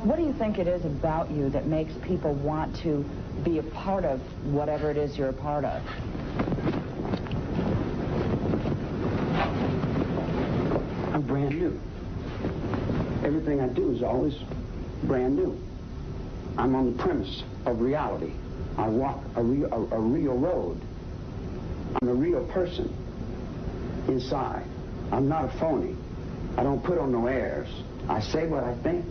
What do you think it is about you that makes people want to be a part of whatever it is you're a part of? I'm brand new. Everything I do is always brand new. I'm on the premise of reality. I walk a real road. I'm a real person inside. I'm not a phony. I don't put on no airs. I say what I think.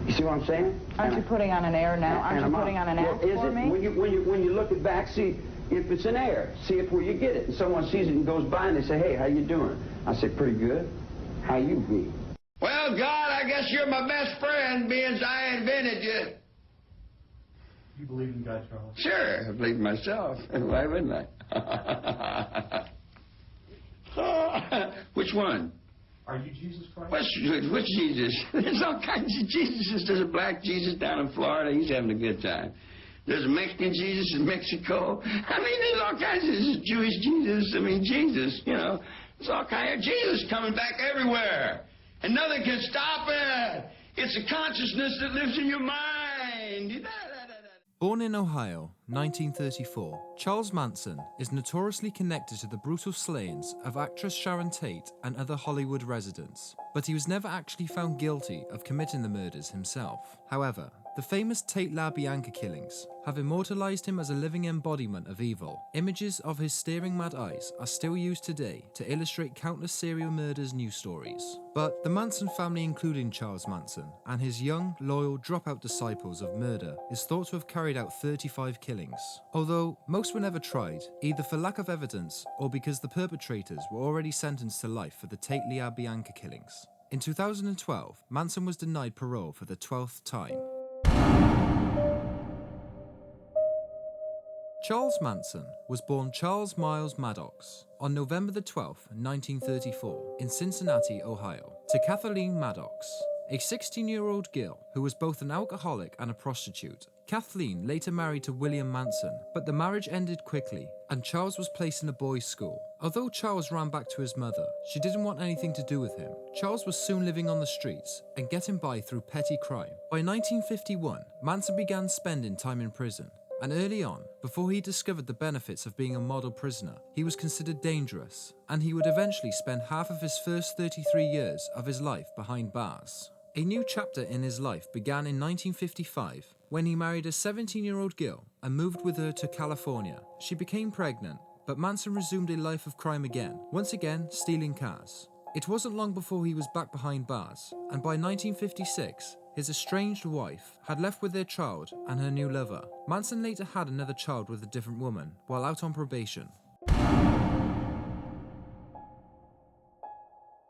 You see what I'm saying? Aren't you putting on an air now? Aren't you putting on an act for me? When you look it back, see if it's an air. See it where you get it. And someone sees it and goes by and they say, hey, how you doing? I say, pretty good. How you be? Well, God, I guess you're my best friend, being I invented you. You believe in God, Charles? Sure, I believe in myself. Why wouldn't I? Which one? Are you Jesus Christ? Which Jesus? There's all kinds of Jesuses. There's a black Jesus down in Florida. He's having a good time. There's a Mexican Jesus in Mexico. I mean, there's all kinds of Jewish Jesus. I mean, Jesus, you know. There's all kinds of Jesus coming back everywhere. And nothing can stop it. It's a consciousness that lives in your mind. Born in Ohio, 1934, Charles Manson is notoriously connected to the brutal slayings of actress Sharon Tate and other Hollywood residents, but he was never actually found guilty of committing the murders himself. However, the famous Tate LaBianca killings have immortalized him as a living embodiment of evil. Images of his staring mad eyes are still used today to illustrate countless serial murders' news stories. But the Manson family, including Charles Manson and his young, loyal, dropout disciples of murder, is thought to have carried out 35 killings. Although most were never tried, either for lack of evidence or because the perpetrators were already sentenced to life for the Tate LaBianca killings. In 2012, Manson was denied parole for the 12th time. Charles Manson was born Charles Miles Maddox on November the 12th, 1934, in Cincinnati, Ohio, to Kathleen Maddox, a 16-year-old girl who was both an alcoholic and a prostitute. Kathleen later married to William Manson, but the marriage ended quickly, and Charles was placed in a boys' school. Although Charles ran back to his mother, she didn't want anything to do with him. Charles was soon living on the streets and getting by through petty crime. By 1951, Manson began spending time in prison. And early on, before he discovered the benefits of being a model prisoner, he was considered dangerous, and he would eventually spend half of his first 33 years of his life behind bars. A new chapter in his life began in 1955, when he married a 17-year-old girl and moved with her to California. She became pregnant, but Manson resumed a life of crime again, once again stealing cars. It wasn't long before he was back behind bars, and by 1956, his estranged wife had left with their child and her new lover. Manson later had another child with a different woman while out on probation.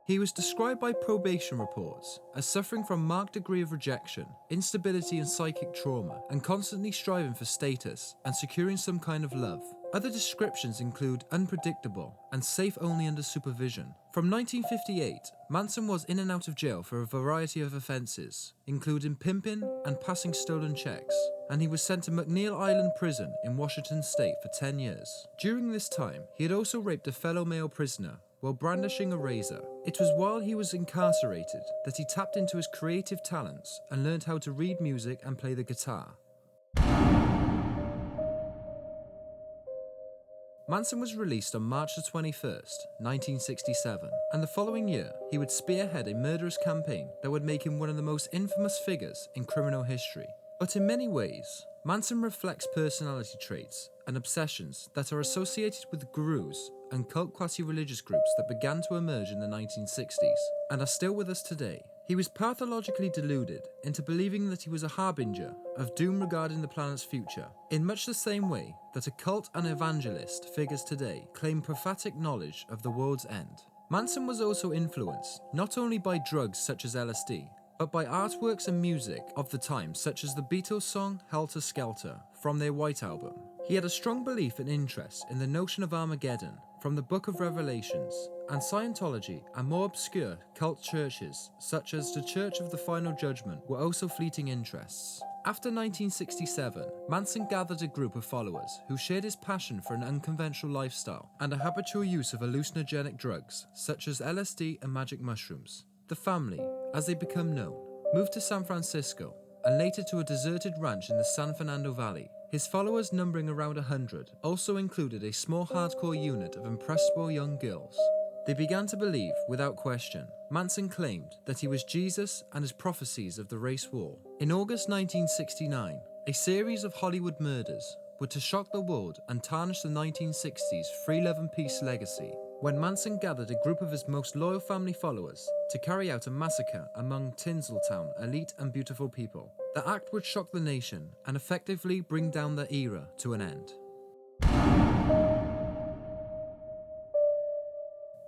He was described by probation reports as suffering from marked degree of rejection, instability and psychic trauma, and constantly striving for status and securing some kind of love. Other descriptions include unpredictable and safe only under supervision. From 1958, Manson was in and out of jail for a variety of offences, including pimping and passing stolen checks, and he was sent to McNeil Island Prison in Washington State for 10 years. During this time, he had also raped a fellow male prisoner while brandishing a razor. It was while he was incarcerated that he tapped into his creative talents and learned how to read music and play the guitar. Manson was released on March the 21st, 1967, and the following year he would spearhead a murderous campaign that would make him one of the most infamous figures in criminal history. But in many ways, Manson reflects personality traits and obsessions that are associated with gurus and cult quasi-religious groups that began to emerge in the 1960s and are still with us today. He was pathologically deluded into believing that he was a harbinger of doom regarding the planet's future, in much the same way that a cult and evangelist figures today claim prophetic knowledge of the world's end. Manson was also influenced not only by drugs such as LSD, but by artworks and music of the time such as the Beatles song HELTER, SKELTER from their White Album. He had a strong belief and interest in the notion of Armageddon from the Book of Revelations, and Scientology and more obscure cult churches such as the Church of the Final Judgment were also fleeting interests. After 1967, Manson gathered a group of followers who shared his passion for an unconventional lifestyle and a habitual use of hallucinogenic drugs such as LSD and magic mushrooms. The family, as they become known, moved to San Francisco, and later to a deserted ranch in the San Fernando Valley. His followers, numbering around 100, also included a small hardcore unit of impressionable young girls. They began to believe, without question. Manson claimed that he was Jesus and his prophecies of the race war. In August 1969, a series of Hollywood murders were to shock the world and tarnish the 1960s free love and peace legacy, when Manson gathered a group of his most loyal family followers to carry out a massacre among Tinseltown elite and beautiful people. The act would shock the nation and effectively bring down the era to an end.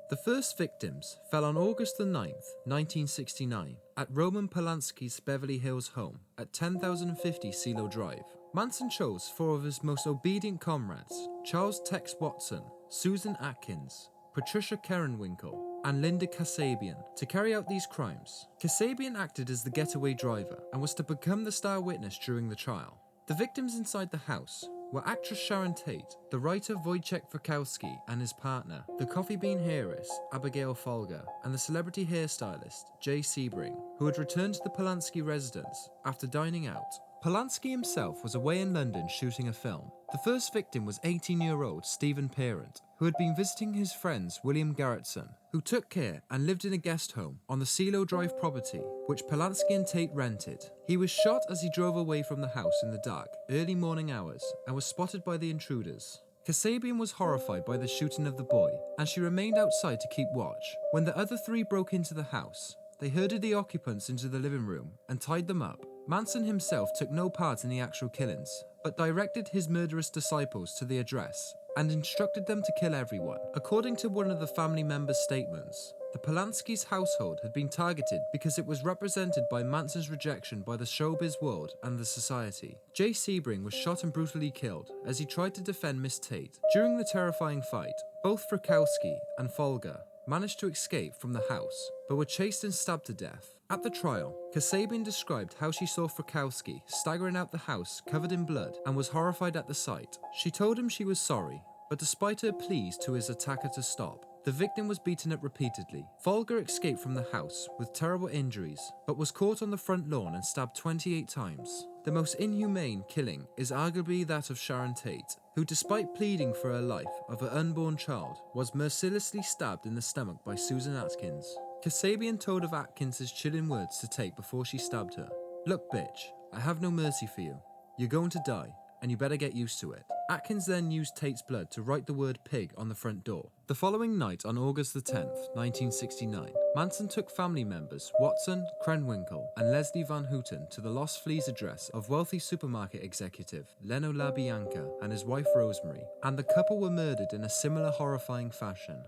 The first victims fell on August the 9th, 1969, at Roman Polanski's Beverly Hills home at 10,050 CeeLo Drive. Manson chose 4 of his most obedient comrades, Charles Tex Watson, Susan Atkins, Patricia Krenwinkel, and Linda Kasabian, to carry out these crimes. Kasabian acted as the getaway driver and was to become the star witness during the trial. The victims inside the house were actress Sharon Tate, the writer Wojciech Wachowski and his partner, the coffee bean heiress Abigail Folger, and the celebrity hairstylist Jay Sebring, who had returned to the Polanski residence after dining out. Polanski himself was away in London shooting a film. The first victim was 18-year-old Stephen Parent, who had been visiting his friends William Garrettson, who took care and lived in a guest home on the CeeLo Drive property, which Polanski and Tate rented. He was shot as he drove away from the house in the dark, early morning hours, and was spotted by the intruders. Kasabian was horrified by the shooting of the boy, and she remained outside to keep watch. When the other 3 broke into the house, they herded the occupants into the living room and tied them up. Manson himself took no part in the actual killings, but directed his murderous disciples to the address and instructed them to kill everyone. According to one of the family members' statements, the Polanski's household had been targeted because it was represented by Manson's rejection by the showbiz world and the society. Jay Sebring was shot and brutally killed as he tried to defend Miss Tate. During the terrifying fight, both Wachowski and Folger managed to escape from the house, but were chased and stabbed to death. At the trial, Kasabian described how she saw Wachowski staggering out the house covered in blood and was horrified at the sight. She told him she was sorry, but despite her pleas to his attacker to stop, the victim was beaten up repeatedly. Folger escaped from the house with terrible injuries, but was caught on the front lawn and stabbed 28 times. The most inhumane killing is arguably that of Sharon Tate, who, despite pleading for her life of her unborn child, was mercilessly stabbed in the stomach by Susan Atkins. Kasabian told of Atkins' chilling words to Tate before she stabbed her. "Look, bitch, I have no mercy for you. You're going to die, and you better get used to it." Atkins then used Tate's blood to write the word pig on the front door. The following night, on August the 10th, 1969, Manson took family members Watson, Krenwinkel, and Leslie Van Houten to the Lost Fleas address of wealthy supermarket executive Leno LaBianca and his wife Rosemary, and the couple were murdered in a similar horrifying fashion.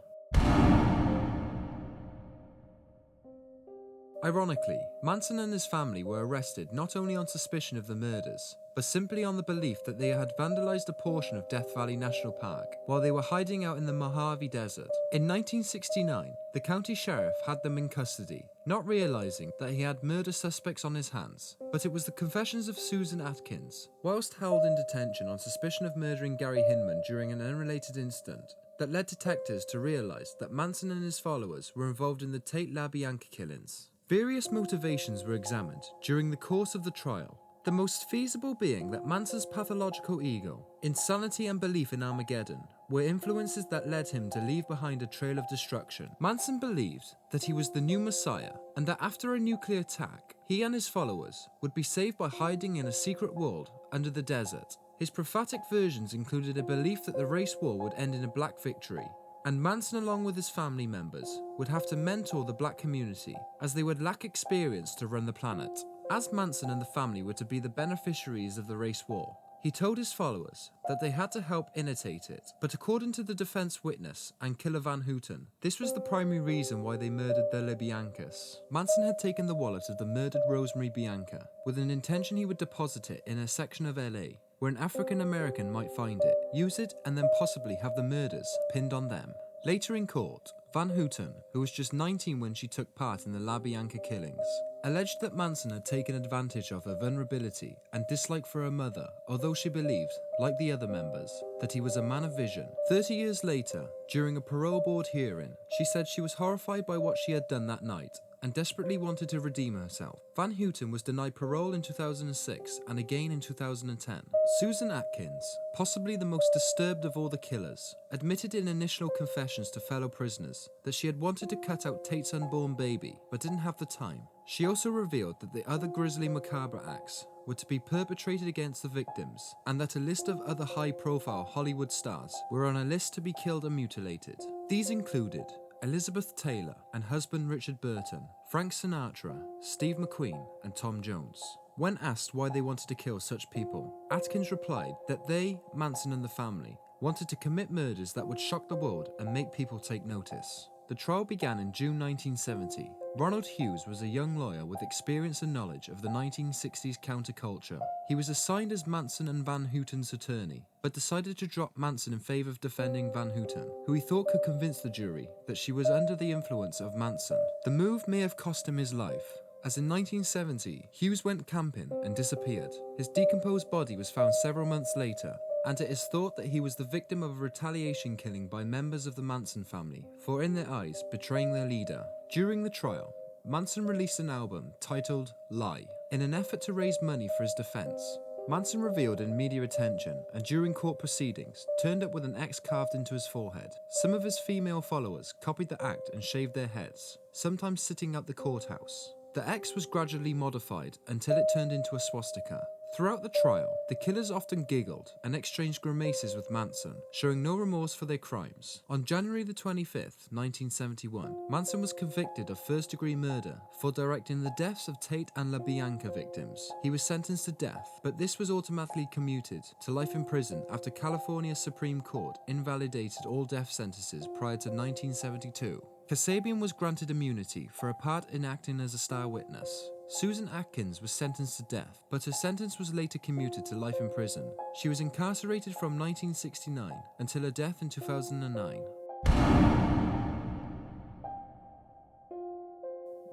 Ironically, Manson and his family were arrested not only on suspicion of the murders, but simply on the belief that they had vandalized a portion of Death Valley National Park while they were hiding out in the Mojave Desert. In 1969, the county sheriff had them in custody, not realizing that he had murder suspects on his hands. But it was the confessions of Susan Atkins, whilst held in detention on suspicion of murdering Gary Hinman during an unrelated incident, that led detectives to realize that Manson and his followers were involved in the Tate LaBianca killings. Various motivations were examined during the course of the trial, the most feasible being that Manson's pathological ego, insanity and belief in Armageddon were influences that led him to leave behind a trail of destruction. Manson believed that he was the new Messiah and that after a nuclear attack, he and his followers would be saved by hiding in a secret world under the desert. His prophetic versions included a belief that the race war would end in a black victory, and Manson, along with his family members, would have to mentor the black community as they would lack experience to run the planet. As Manson and the family were to be the beneficiaries of the race war, he told his followers that they had to help imitate it, but according to the defense witness and killer Van Houten, this was the primary reason why they murdered the LaBiancas. Manson had taken the wallet of the murdered Rosemary Bianca with an intention he would deposit it in a section of LA where an African American might find it, use it, and then possibly have the murders pinned on them. Later in court, Van Houten, who was just 19 when she took part in the LaBianca killings, alleged that Manson had taken advantage of her vulnerability and dislike for her mother, although she believed, like the other members, that he was a man of vision. 30 years later, during a parole board hearing, she said she was horrified by what she had done that night and desperately wanted to redeem herself. Van Houten was denied parole in 2006 and again in 2010. Susan Atkins, possibly the most disturbed of all the killers, admitted in initial confessions to fellow prisoners that she had wanted to cut out Tate's unborn baby but didn't have the time. She also revealed that the other grisly macabre acts were to be perpetrated against the victims, and that a list of other high-profile Hollywood stars were on a list to be killed and mutilated. These included Elizabeth Taylor and husband Richard Burton, Frank Sinatra, Steve McQueen, and Tom Jones. When asked why they wanted to kill such people, Atkins replied that they, Manson and the family, wanted to commit murders that would shock the world and make people take notice. The trial began in June 1970. Ronald Hughes was a young lawyer with experience and knowledge of the 1960s counterculture. He was assigned as Manson and Van Houten's attorney, but decided to drop Manson in favor of defending Van Houten, who he thought could convince the jury that she was under the influence of Manson. The move may have cost him his life, as in 1970, Hughes went camping and disappeared. His decomposed body was found several months later, and it is thought that he was the victim of a retaliation killing by members of the Manson family for, in their eyes, betraying their leader. During the trial, Manson released an album titled Lie, in an effort to raise money for his defense. Manson revealed in media attention and during court proceedings turned up with an X carved into his forehead. Some of his female followers copied the act and shaved their heads, sometimes sitting at the courthouse. The X was gradually modified until it turned into a swastika. Throughout the trial, the killers often giggled and exchanged grimaces with Manson, showing no remorse for their crimes. On January the 25th, 1971, Manson was convicted of first-degree murder for directing the deaths of Tate and LaBianca victims. He was sentenced to death, but this was automatically commuted to life in prison after California's Supreme Court invalidated all death sentences prior to 1972. Kasabian was granted immunity for a part in acting as a star witness. Susan Atkins was sentenced to death, but her sentence was later commuted to life in prison. She was incarcerated from 1969 until her death in 2009.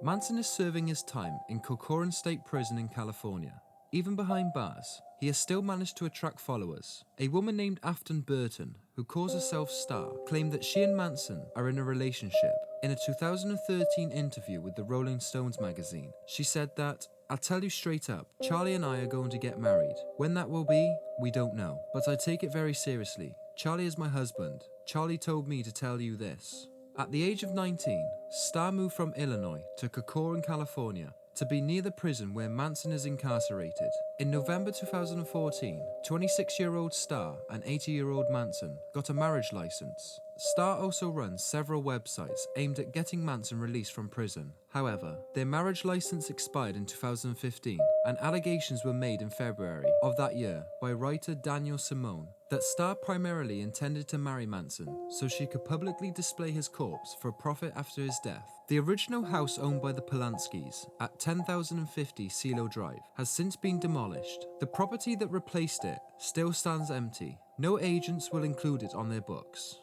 Manson is serving his time in Corcoran State Prison in California. Even behind bars, he has still managed to attract followers. A woman named Afton Burton, who calls herself Star, claimed that she and Manson are in a relationship. In a 2013 interview with the Rolling Stones magazine, she said that, "I'll tell you straight up, Charlie and I are going to get married. When that will be, we don't know. But I take it very seriously. Charlie is my husband. Charlie told me to tell you this." At the age of 19, Star moved from Illinois to Corcoran, California, to be near the prison where Manson is incarcerated. In November 2014, 26-year-old Star and 80-year-old Manson got a marriage license. Star also runs several websites aimed at getting Manson released from prison. However, their marriage license expired in 2015, and allegations were made in February of that year by writer Daniel Simone that Star primarily intended to marry Manson so she could publicly display his corpse for profit after his death. The original house owned by the Polanskis at 10,050 CeeLo Drive has since been demolished. The property that replaced it still stands empty. No agents will include it on their books.